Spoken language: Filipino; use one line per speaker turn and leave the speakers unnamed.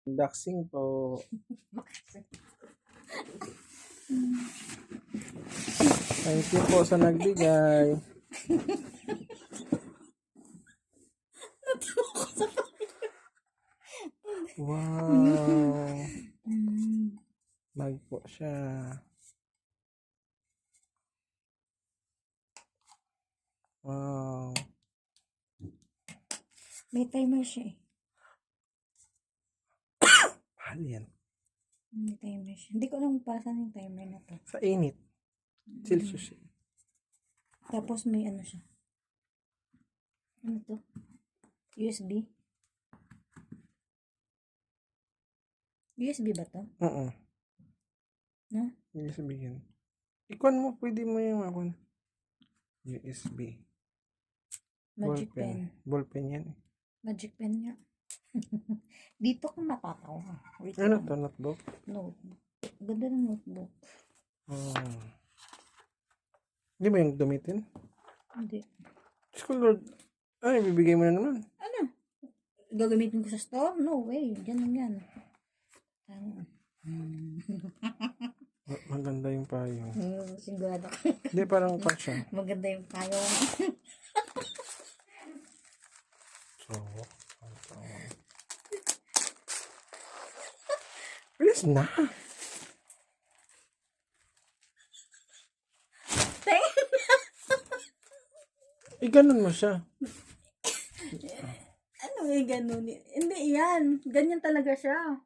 Unboxing po. Thank you po sa nagbigay. Wow. Bag po siya. Wow.
May timer siya eh.
Mahal yan.
May timer siya. Hindi ko alam kung para saan yung timer na to.
Sa init. Celsius.
Tapos may ano siya. Ano to? USB? USB ba to?
Oo.
No?
USB yan. Ikon mo, pwede mo yung ako. USB.
Magic pen.
Ballpen yan.
Magic pen nga. Dito ko natatawa. Wait
Ano
lang.
to? Notebook?
Notebook. Ganda ng notebook.
Oh. Hindi mo yung gamitin?
Hindi.
School Lord. Ay, bibigay mo na naman.
Ano? Gagamitin ko sa store? No way. Diyan lang yan. Ano?
Maganda yung payong.
Sigurado ko.
Hindi, parang kasha.
Maganda yung payong.
So, bilis na. Ganun mo siya.
Ano may ganun? Hindi yan. Ganyan talaga siya.